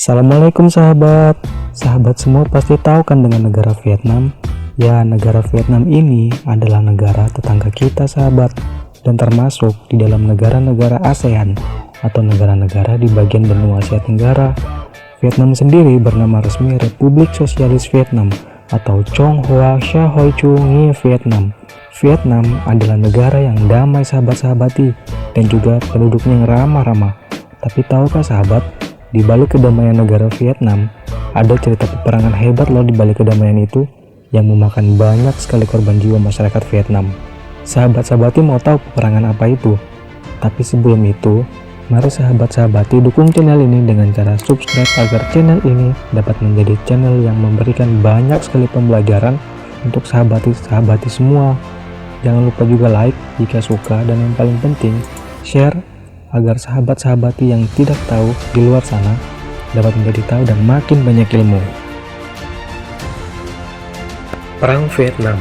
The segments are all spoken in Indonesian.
Assalamualaikum sahabat. Sahabat semua pasti tahu kan dengan negara Vietnam? Ya, negara Vietnam ini adalah negara tetangga kita sahabat, dan termasuk di dalam negara-negara ASEAN atau negara-negara di bagian benua Asia Tenggara. Vietnam sendiri bernama resmi Republik Sosialis Vietnam atau Chong Hoa Sa Hoi Chu Nhi Vietnam. Vietnam adalah negara yang damai sahabat-sahabati dan juga penduduknya yang ramah-ramah. Tapi tahukah sahabat, di balik kedamaian negara Vietnam, ada cerita peperangan hebat loh di balik kedamaian itu yang memakan banyak sekali korban jiwa masyarakat Vietnam. Sahabat-sahabati mau tahu peperangan apa itu? Tapi sebelum itu, mari sahabat-sahabati dukung channel ini dengan cara subscribe agar channel ini dapat menjadi channel yang memberikan banyak sekali pembelajaran untuk sahabati-sahabati semua. Jangan lupa juga like jika suka, dan yang paling penting, share agar sahabat-sahabati yang tidak tahu di luar sana dapat menjadi tahu dan makin banyak ilmu. Perang Vietnam.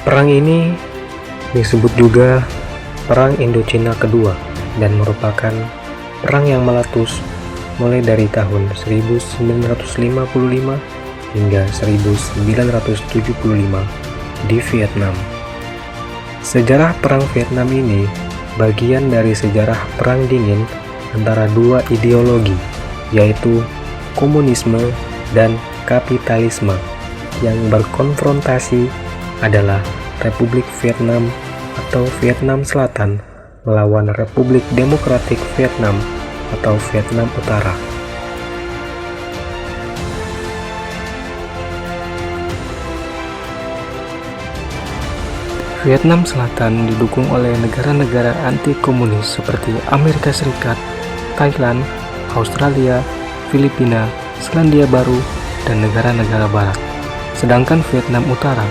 Perang ini disebut juga Perang Indochina Kedua dan merupakan perang yang meletus mulai dari tahun 1955 hingga 1975 di Vietnam. Sejarah Perang Vietnam ini bagian dari sejarah perang dingin antara dua ideologi, yaitu komunisme dan kapitalisme. Yang berkonfrontasi adalah Republik Vietnam atau Vietnam Selatan melawan Republik Demokratik Vietnam atau Vietnam Utara. Vietnam Selatan didukung oleh negara-negara anti-komunis seperti Amerika Serikat, Thailand, Australia, Filipina, Selandia Baru, dan negara-negara barat. Sedangkan Vietnam Utara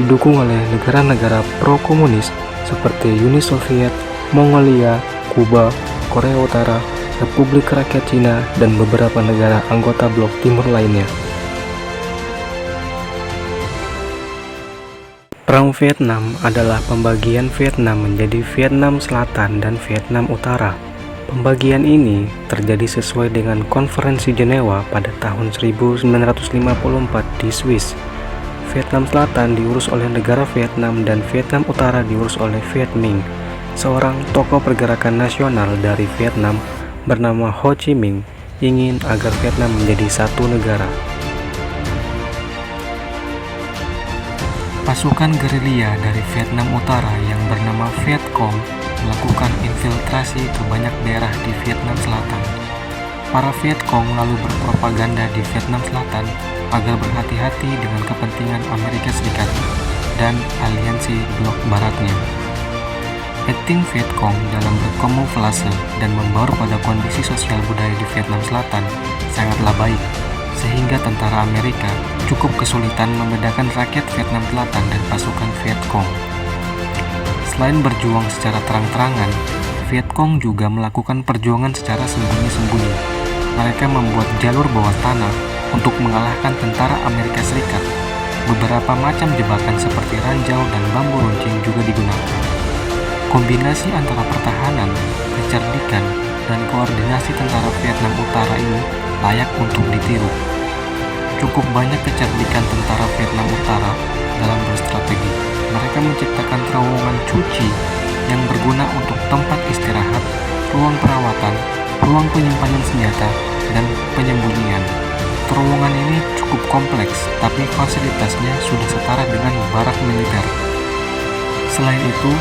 didukung oleh negara-negara pro-komunis seperti Uni Soviet, Mongolia, Kuba, Korea Utara, Republik Rakyat Cina, dan beberapa negara anggota Blok Timur lainnya. Perang Vietnam adalah pembagian Vietnam menjadi Vietnam Selatan dan Vietnam Utara. Pembagian ini terjadi sesuai dengan Konferensi Jenewa pada tahun 1954 di Swiss. Vietnam Selatan diurus oleh negara Vietnam dan Vietnam Utara diurus oleh Viet Minh, seorang tokoh pergerakan nasional dari Vietnam bernama Ho Chi Minh ingin agar Vietnam menjadi satu negara. Pasukan gerilya dari Vietnam Utara yang bernama Viet Cong melakukan infiltrasi ke banyak daerah di Vietnam Selatan. Para Viet Cong lalu berpropaganda di Vietnam Selatan agar berhati-hati dengan kepentingan Amerika Serikat dan aliansi blok baratnya. Acting Viet Cong dalam berkamuflase dan membaur pada kondisi sosial budaya di Vietnam Selatan sangatlah baik, sehingga tentara Amerika cukup kesulitan membedakan rakyat Vietnam Selatan dan pasukan Viet Cong. Selain berjuang secara terang-terangan, Viet Cong juga melakukan perjuangan secara sembunyi-sembunyi. Mereka membuat jalur bawah tanah untuk mengalahkan tentara Amerika Serikat. Beberapa macam jebakan seperti ranjau dan bambu runcing juga digunakan. Kombinasi antara pertahanan, kecerdikan, dan koordinasi tentara Vietnam Utara ini layak untuk ditiru. Cukup banyak kecerdikan tentara Vietnam Utara dalam berstrategi. Mereka menciptakan terowongan cuci yang berguna untuk tempat istirahat, ruang perawatan, ruang penyimpanan senjata, dan penyembunyian. Terowongan ini cukup kompleks, tapi fasilitasnya sudah setara dengan barak militer. Selain itu,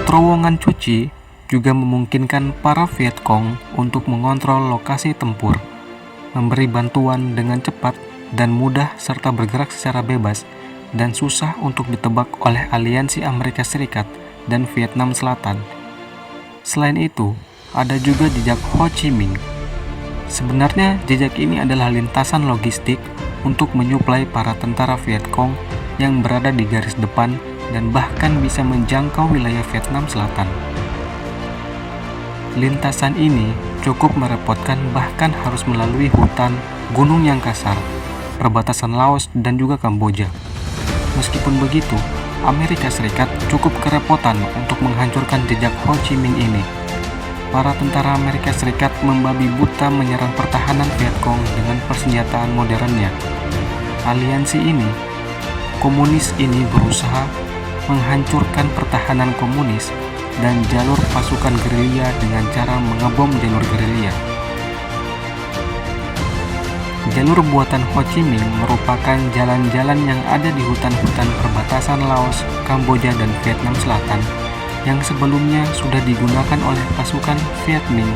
terowongan cuci juga memungkinkan para Viet Cong untuk mengontrol lokasi tempur, memberi bantuan dengan cepat dan mudah, serta bergerak secara bebas dan susah untuk ditebak oleh aliansi Amerika Serikat dan Vietnam Selatan. Selain itu, ada juga jejak Ho Chi Minh. Sebenarnya jejak ini adalah lintasan logistik untuk menyuplai para tentara Viet Cong yang berada di garis depan dan bahkan bisa menjangkau wilayah Vietnam Selatan. Lintasan ini cukup merepotkan, bahkan harus melalui hutan, gunung yang kasar, perbatasan Laos, dan juga Kamboja. Meskipun begitu, Amerika Serikat cukup kerepotan untuk menghancurkan jejak Ho Chi Minh ini. para tentara Amerika Serikat membabi buta menyerang pertahanan Vietcong dengan persenjataan modernnya. Aliansi ini, komunis ini berusaha menghancurkan pertahanan komunis dan jalur pasukan gerilya dengan cara mengebom jalur gerilya. Jalur buatan Ho Chi Minh merupakan jalan-jalan yang ada di hutan-hutan perbatasan Laos, Kamboja, dan Vietnam Selatan yang sebelumnya sudah digunakan oleh pasukan Viet Minh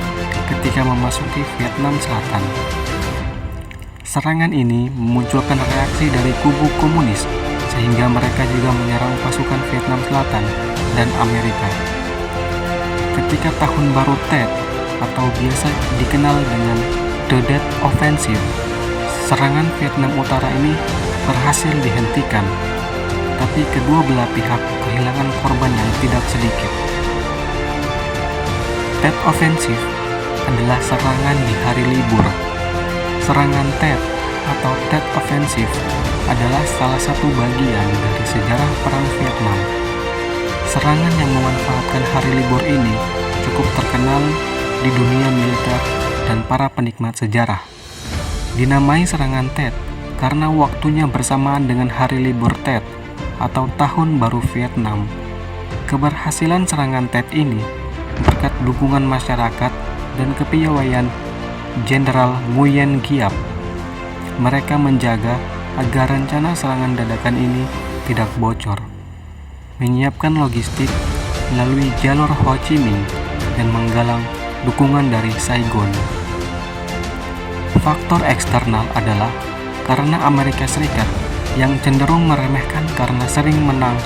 ketika memasuki Vietnam Selatan. Serangan ini memunculkan reaksi dari kubu komunis sehingga mereka juga menyerang pasukan Vietnam Selatan dan Amerika. Ketika Tahun Baru Tet atau biasa dikenal dengan The Tet Offensive, serangan Vietnam Utara ini berhasil dihentikan, tapi kedua belah pihak kehilangan korban yang tidak sedikit. Tet Offensive adalah serangan di hari libur. Serangan Tet atau Tet Offensive adalah salah satu bagian dari sejarah Perang Vietnam. Serangan yang memanfaatkan hari libur ini cukup terkenal di dunia militer dan para penikmat sejarah. Dinamai serangan Tet karena waktunya bersamaan dengan hari libur Tet atau Tahun Baru Vietnam. Keberhasilan serangan Tet ini berkat dukungan masyarakat dan kepiawaian Jenderal Nguyen Giap. Mereka menjaga agar rencana serangan dadakan ini tidak bocor, menyiapkan logistik melalui jalur Ho Chi Minh dan menggalang dukungan dari Saigon. Faktor eksternal adalah karena Amerika Serikat yang cenderung meremehkan karena sering menang,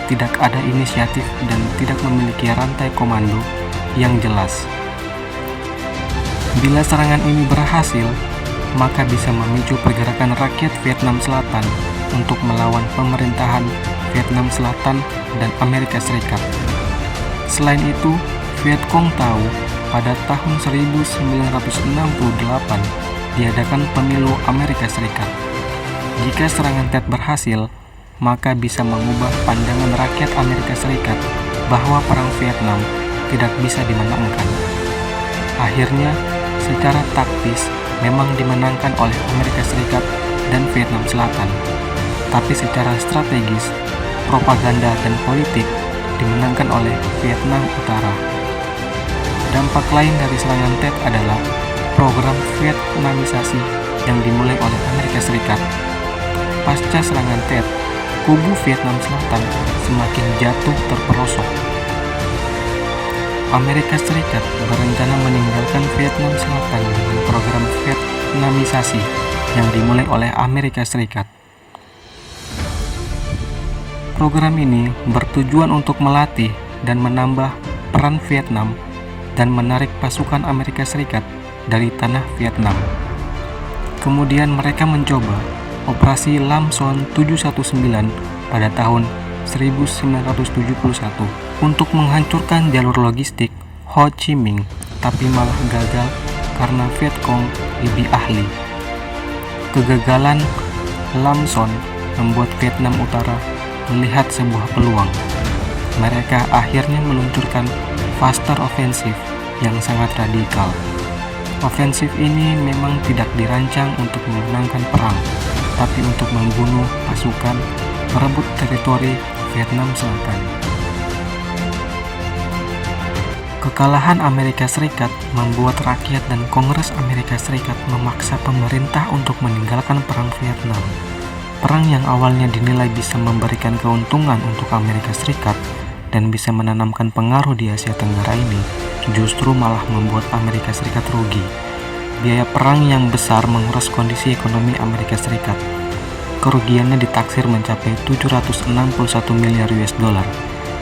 tidak ada inisiatif dan tidak memiliki rantai komando yang jelas. Bila serangan ini berhasil, maka bisa memicu pergerakan rakyat Vietnam Selatan untuk melawan pemerintahan Vietnam Selatan dan Amerika Serikat. Selain itu, Vietcong tahu pada tahun 1968 diadakan pemilu Amerika Serikat. Jika serangan Tet berhasil, maka bisa mengubah pandangan rakyat Amerika Serikat bahwa Perang Vietnam tidak bisa dimenangkan. Akhirnya, secara taktis memang dimenangkan oleh Amerika Serikat dan Vietnam Selatan, tapi secara strategis, propaganda dan politik dimenangkan oleh Vietnam Utara. Dampak lain dari serangan Tet adalah program Vietnamisasi yang dimulai oleh Amerika Serikat. Pasca serangan Tet, kubu Vietnam Selatan semakin jatuh terperosok. Amerika Serikat berencana meninggalkan Vietnam Selatan dengan program Vietnamisasi yang dimulai oleh Amerika Serikat. Program ini bertujuan untuk melatih dan menambah peran Vietnam dan menarik pasukan Amerika Serikat dari tanah Vietnam. Kemudian mereka mencoba Operasi Lam Son 719 pada tahun 1971 untuk menghancurkan jalur logistik Ho Chi Minh, tapi malah gagal karena Vietcong lebih ahli. Kegagalan Lam Son membuat Vietnam Utara melihat sebuah peluang. Mereka akhirnya meluncurkan Faster Offensive yang sangat radikal. Ofensif ini memang tidak dirancang untuk memenangkan perang, tapi untuk membunuh pasukan merebut teritori Vietnam Selatan. Kekalahan Amerika Serikat membuat rakyat dan Kongres Amerika Serikat memaksa pemerintah untuk meninggalkan Perang Vietnam. Perang yang awalnya dinilai bisa memberikan keuntungan untuk Amerika Serikat dan bisa menanamkan pengaruh di Asia Tenggara ini, justru malah membuat Amerika Serikat rugi. Biaya perang yang besar menguras kondisi ekonomi Amerika Serikat. Kerugiannya ditaksir mencapai 761 miliar US dollar,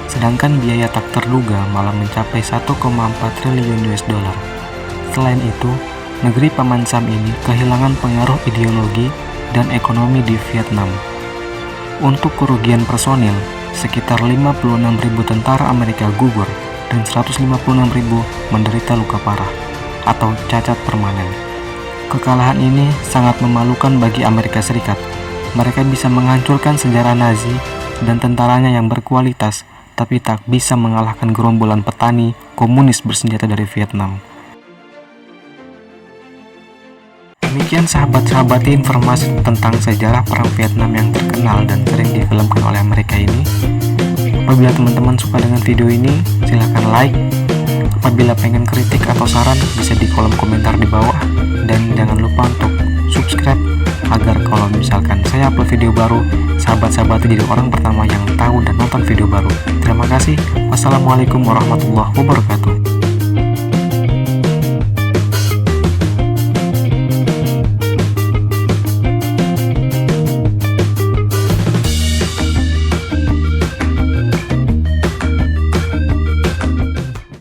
sedangkan biaya tak terduga malah mencapai 1,4 triliun US dollar. Selain itu, negeri Paman Sam ini kehilangan pengaruh ideologi dan ekonomi di Vietnam. Untuk kerugian personil, sekitar 56.000 tentara Amerika gugur dan 156.000 menderita luka parah atau cacat permanen. Kekalahan ini sangat memalukan bagi Amerika Serikat. Mereka bisa menghancurkan sejarah Nazi dan tentaranya yang berkualitas, tapi tak bisa mengalahkan gerombolan petani, komunis bersenjata dari Vietnam. Demikian sahabat-sahabat informasi tentang sejarah perang Vietnam yang terkenal dan sering difilmkan oleh Amerika ini. Apabila teman-teman suka dengan video ini, silahkan like. Apabila pengen kritik atau saran, bisa di kolom komentar di bawah. Dan jangan lupa untuk subscribe, agar kalau misalkan saya upload video baru, sahabat-sahabat jadi orang pertama yang tahu dan nonton video baru. Terima kasih. Wassalamualaikum warahmatullahi wabarakatuh.